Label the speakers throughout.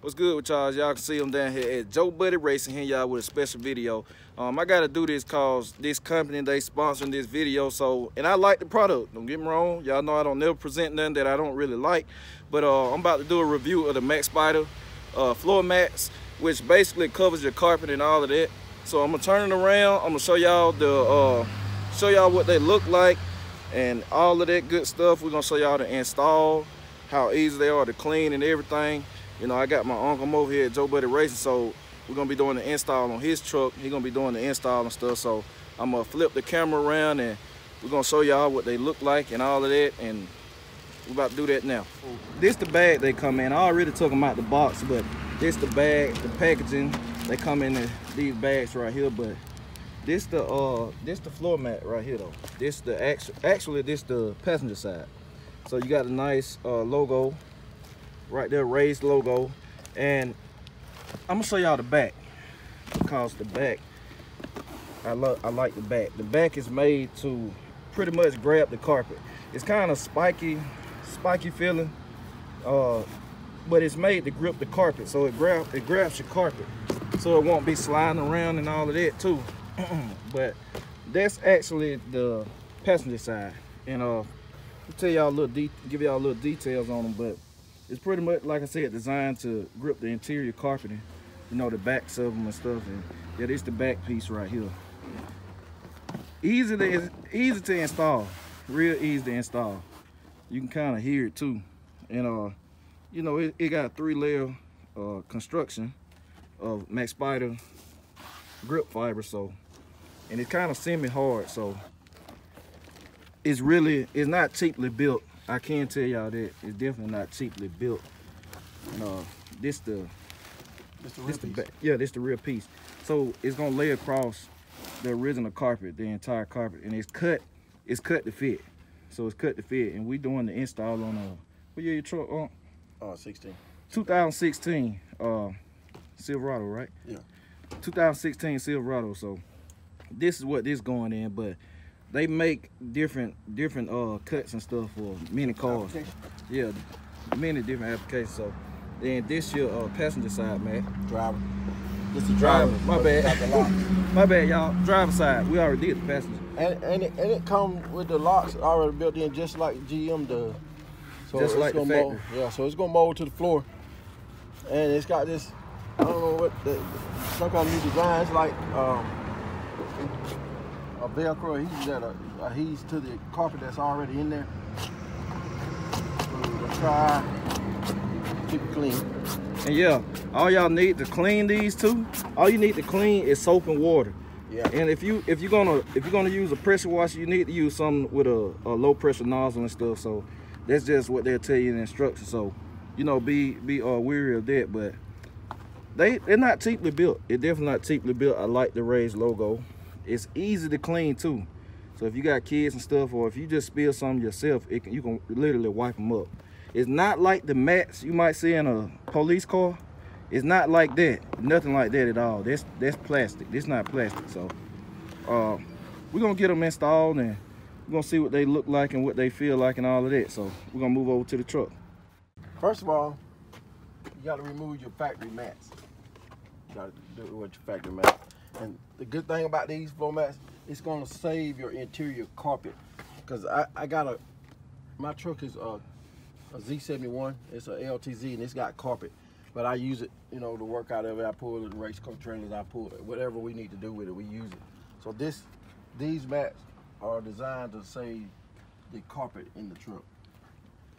Speaker 1: What's good with y'all? Y'all can see them down here at Joe Buddy Racing here, y'all, with a special video. I gotta do this cause this company, they sponsoring this video, so, and I like the product, don't get me wrong. Y'all know I don't never present nothing that I don't really like, but I'm about to do a review of the Max Spider floor mats, which basically covers your carpet and all of that. So I'm gonna turn it around, I'm gonna show y'all what they look like and all of that good stuff. We're gonna show y'all the install, how easy they are to clean and everything. You know, I got my uncle over here at Joe Buddy Racing, so we're gonna be doing the install on his truck. He's gonna be doing the install and stuff, so I'm gonna flip the camera around and we're gonna show y'all what they look like and all of that, and we're about to do that now. This the bag they come in. I already took them out the box, but this the bag, the packaging. They come in these bags right here, but this the floor mat right here though. This the actually this the passenger side. So you got a nice logo right there, raised logo, and I'm gonna show y'all the back because the back, I like the back. The back is made to pretty much grab the carpet. It's kind of spiky feeling, but it's made to grip the carpet, so it grabs your carpet, so it won't be sliding around and all of that too. But that's actually the passenger side, and I'll tell y'all give y'all a little details on them, but it's pretty much, like I said, designed to grip the interior carpeting, you know, the backs of them and stuff. And yeah, this the back piece right here. Easy to install, real easy to install. You can kind of hear it too, and you know, it got a 3-layer construction of Max Spider grip fiber, so, and it's kind of semi-hard, so it's not cheaply built. I can tell y'all that it's definitely not cheaply built. This the real piece. So it's gonna lay across the original carpet, the entire carpet, and it's cut to fit. So it's cut to fit, and we doing the install on what year your truck on?
Speaker 2: 16.
Speaker 1: 2016 Silverado, right?
Speaker 2: Yeah. 2016
Speaker 1: Silverado. So this is what this going in, but they make different cuts and stuff for many cars. Yeah, many different applications. So then this your passenger side, man.
Speaker 2: Driver. This is driver.
Speaker 1: My bad. My bad, y'all. Driver side. We already did the passenger.
Speaker 2: And it comes with the locks already built in, just like GM does. So
Speaker 1: just like the factory.
Speaker 2: Yeah. So it's gonna mold to the floor, and it's got this. I don't know what some kind of new design. It's like a Velcro adhes to the carpet that's already in there. So we'll try keep it clean.
Speaker 1: And yeah, all y'all need to clean these too. All you need to clean is soap and water.
Speaker 2: Yeah.
Speaker 1: And if you're gonna use a pressure washer, you need to use something with a low pressure nozzle and stuff. So that's just what they'll tell you in the instructions. So, you know, be wary of that. But they're not cheaply built. They're definitely not cheaply built. I like the raised logo. It's easy to clean too. So if you got kids and stuff, or if you just spill something yourself, you can literally wipe them up. It's not like the mats you might see in a police car. It's not like that. Nothing like that at all. That's plastic. This not plastic. So we're gonna get them installed, and we're gonna see what they look like and what they feel like and all of that. So we're gonna move over to the truck.
Speaker 2: First of all, you gotta remove your factory mats. You gotta do it with your factory mats. And the good thing about these floor mats, it's gonna save your interior carpet. Cause my truck is a Z71. It's a LTZ, and it's got carpet. But I use it, you know, to work out of it. I pull it in race car trailers. I pull it, whatever we need to do with it, we use it. So these mats are designed to save the carpet in the truck.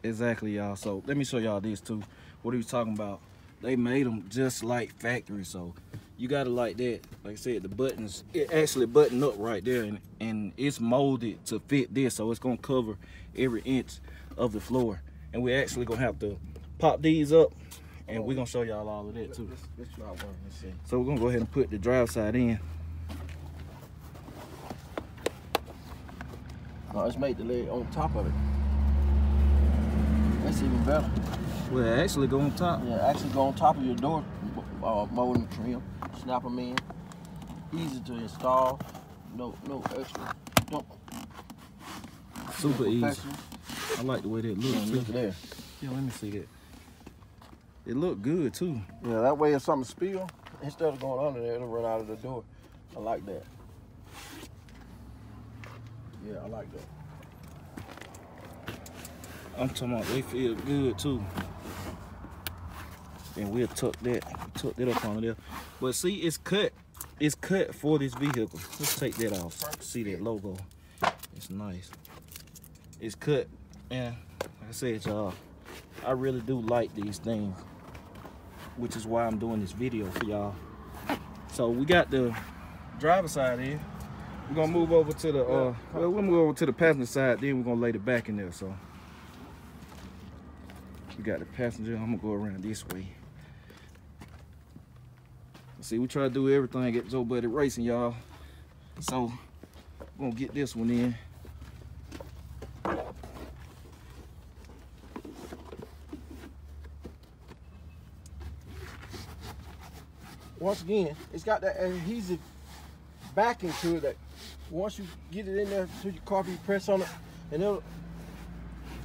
Speaker 1: Exactly, y'all. So let me show y'all this too. What are you talking about? They made them just like factory, so you gotta like that. Like I said, the buttons, it actually button up right there, and it's molded to fit this, so it's gonna cover every inch of the floor. And we're actually gonna have to pop these up, and we're gonna show y'all all of that too.
Speaker 2: Let's try one. Let's see.
Speaker 1: So we're gonna go ahead and put the drive side in.
Speaker 2: No, let's make the leg on top of it. That's even better.
Speaker 1: Well, actually go on top.
Speaker 2: Yeah, actually go on top of your door molding trim. Snap them in. Easy to install. No extra.
Speaker 1: Super easy. I like the way that looks.
Speaker 2: Yeah, look at that.
Speaker 1: Yeah, let me see that. It look good too.
Speaker 2: Yeah, that way if something spill, instead of going under there, it'll run out of the door. I like that. Yeah, I like that.
Speaker 1: I'm talking about they feel good too. And we'll tuck that up on there. But see, it's cut. It's cut for this vehicle. Let's take that off. See that logo. It's nice. It's cut. And like I said, y'all, I really do like these things, which is why I'm doing this video for y'all. So we got the driver's side in. We're gonna move over to the well, we'll move over to the passenger side, then we're gonna lay the back in there. So we got the passenger. I'm gonna go around this way. See, we try to do everything at Joe Buddy Racing, y'all. So we're gonna get this one in.
Speaker 2: Once again, it's got that adhesive backing to it that once you get it in there to your carpet, you press on it, and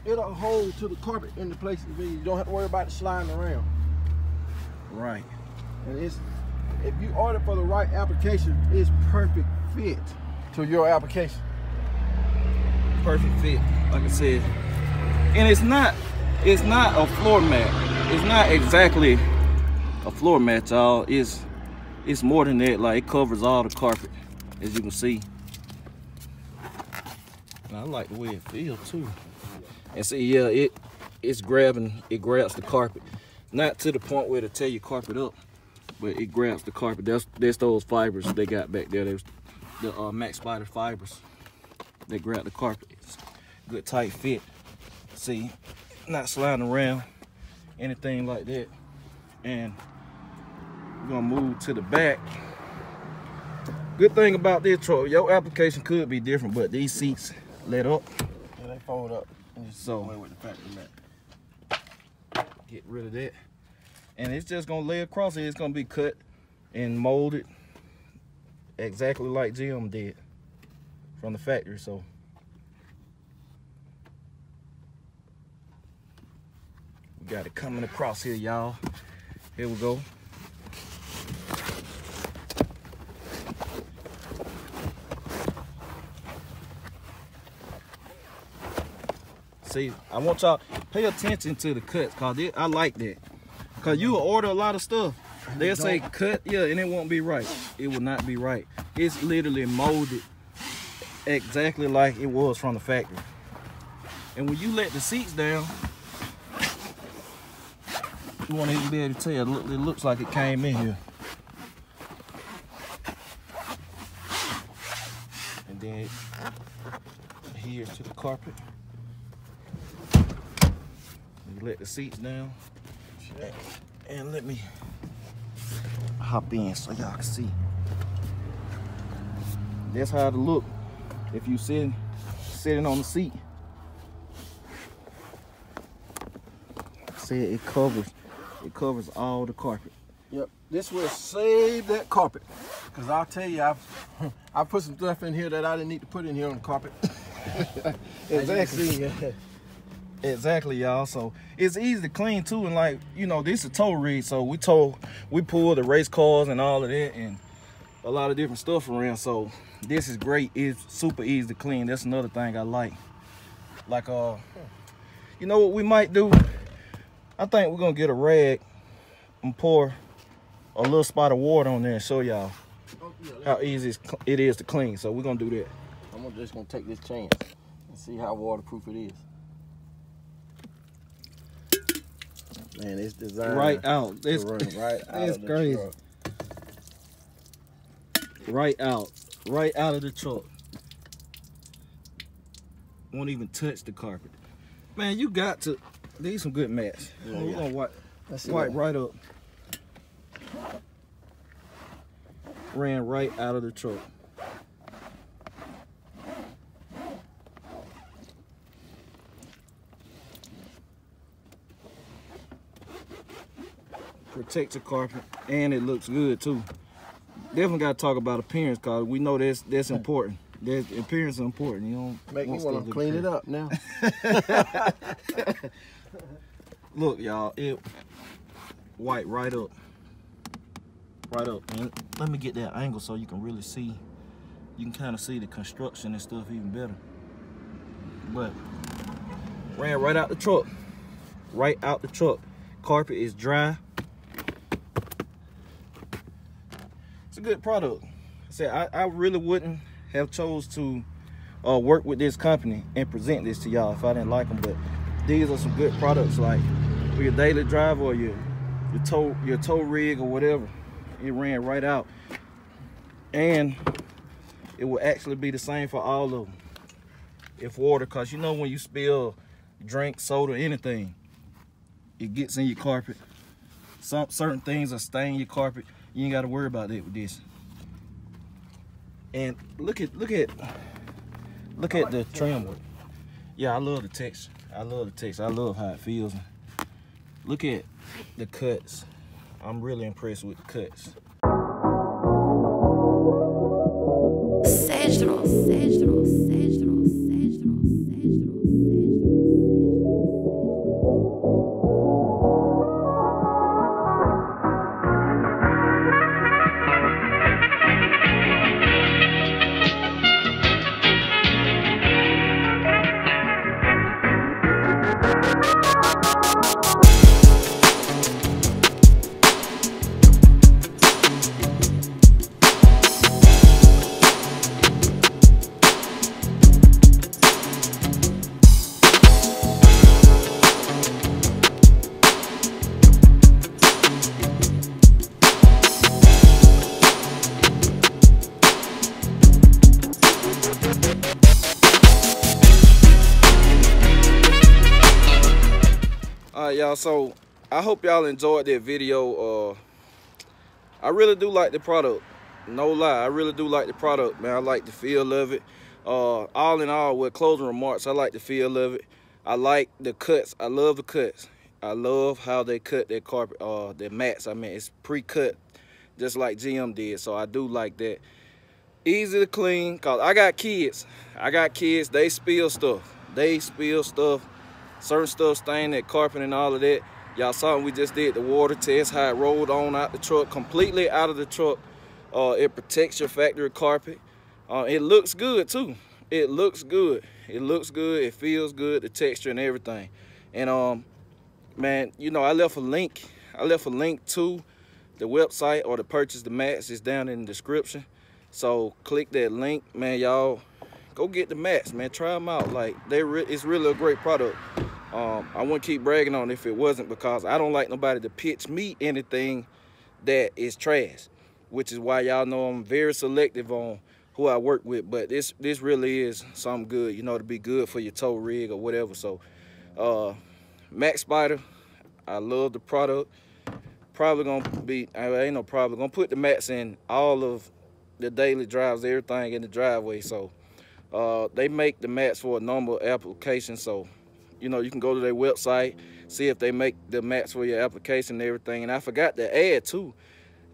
Speaker 2: it'll hold to the carpet in the place. You don't have to worry about it sliding around.
Speaker 1: Right.
Speaker 2: And it's, if you order for the right application, it's perfect fit to your application.
Speaker 1: Perfect fit, like I said. And it's not a floor mat. It's not exactly a floor mat, y'all. It's more than that. Like, it covers all the carpet, as you can see. And I like the way it feels too. And see, yeah, it grabs the carpet. Not to the point where it'll tear your carpet up, but it grabs the carpet. That's those fibers they got back there. There's the Max Spider fibers. They grab the carpet. It's good tight fit. See, not sliding around, anything like that. And we're gonna move to the back. Good thing about this truck, your application could be different, but these seats let up.
Speaker 2: Yeah, they fold up. And
Speaker 1: So
Speaker 2: away with the factory mat.
Speaker 1: Get rid of that. And it's just gonna lay across it. It's gonna be cut and molded exactly like Jim did from the factory. So we got it coming across here, y'all. Here we go. See, I want y'all pay attention to the cuts, cause I like that. Cause you will order a lot of stuff, they'll say cut, yeah, and it won't be right. It will not be right. It's literally molded exactly like it was from the factory. And when you let the seats down, you won't even be able to tell. It looks like it came in here. And then it adheres to the carpet. You let the seats down. And let me hop in so y'all can see. That's how it'll look if you sitting on the seat. See, it covers all the carpet.
Speaker 2: Yep, this will save that carpet. Cause I'll tell you, I put some stuff in here that I didn't need to put in here on the carpet.
Speaker 1: Exactly. Exactly, y'all. So it's easy to clean too, and like, you know, this is a tow rig, so we pull the race cars and all of that and a lot of different stuff around. So this is great. It's super easy to clean. That's another thing I like. Like, you know what we might do? I think we're gonna get a rag and pour a little spot of water on there and show y'all how easy it is to clean. So we're gonna do that.
Speaker 2: I'm just gonna take this chance and see how waterproof it is. Man, it's designed
Speaker 1: right out. It's
Speaker 2: right out.
Speaker 1: It's crazy. Truck. Right out of the truck. Won't even touch the carpet. Man, you got to. These some good mats.
Speaker 2: Yeah,
Speaker 1: We're gonna wipe
Speaker 2: right.
Speaker 1: right up. Ran right out of the truck. Protect the carpet, and it looks good too. Definitely got to talk about appearance, cause we know that's important. That appearance is important. You know,
Speaker 2: make me want to clean it up now.
Speaker 1: Look, y'all, white right up. And let me get that angle so you can really see. You can kind of see the construction and stuff even better. But ran right out the truck. Right out the truck. Carpet is dry. It's a good product. I said I really wouldn't have chose to work with this company and present this to y'all if I didn't like them. But these are some good products, like for your daily drive or your tow rig or whatever. It ran right out, and it will actually be the same for all of them. If water, cause you know when you spill drink, soda, anything, it gets in your carpet. Certain things are stain your carpet. You ain't got to worry about that with this. And look at the trim work. Yeah, I love the texture. I love the texture. I love how it feels. Look at the cuts. I'm really impressed with the cuts. Y'all, so I hope y'all enjoyed that video. I really do like the product, no lie. I really do like the product, man. I like the feel of it. All in all, with closing remarks, I like the feel of it. I like the cuts. I love the cuts. I love how they cut their carpet, their mats. I mean, it's pre-cut just like GM did, so I do like that. Easy to clean, cause I got kids. They spill stuff. Certain stuff stain that carpet and all of that. Y'all saw when we just did the water test, how it rolled on out the truck, completely out of the truck. It protects your factory carpet. It looks good too. It looks good. It looks good. It feels good. The texture and everything. And man, you know, I left a link to the website or to purchase the mats. It's down in the description. So click that link, man. Y'all go get the mats, man. Try them out. Like it's really a great product. I wouldn't keep bragging on it if it wasn't, because I don't like nobody to pitch me anything that is trash, which is why y'all know I'm very selective on who I work with. But this really is something good, you know, to be good for your tow rig or whatever. So Max Spider, I love the product. Probably gonna put the mats in all of the daily drives, everything in the driveway. So they make the mats for a number of applications, so you know, you can go to their website, see if they make the mats for your application and everything. And I forgot to add too,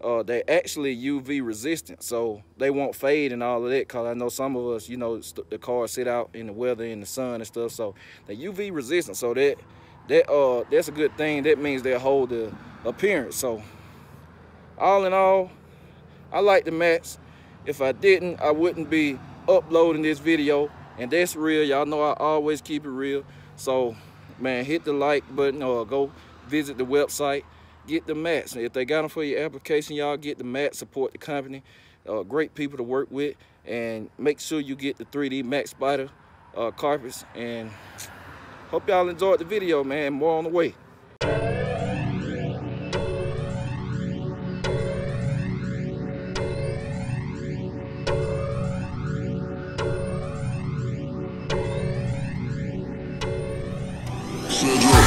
Speaker 1: they're actually UV resistant, so they won't fade and all of that, because I know some of us, you know, the cars sit out in the weather, in the sun and stuff, so they're UV resistant, so that's a good thing. That means they'll hold the appearance. So all in all, I like the mats. If I didn't, I wouldn't be uploading this video, and that's real. Y'all know I always keep it real. So man, hit the like button or go visit the website, get the mats. If they got them for your application, y'all get the mats. Support the company. Great people to work with, and make sure you get the 3D Max Spider carpets. And hope y'all enjoyed the video, man. More on the way.
Speaker 3: Cedric.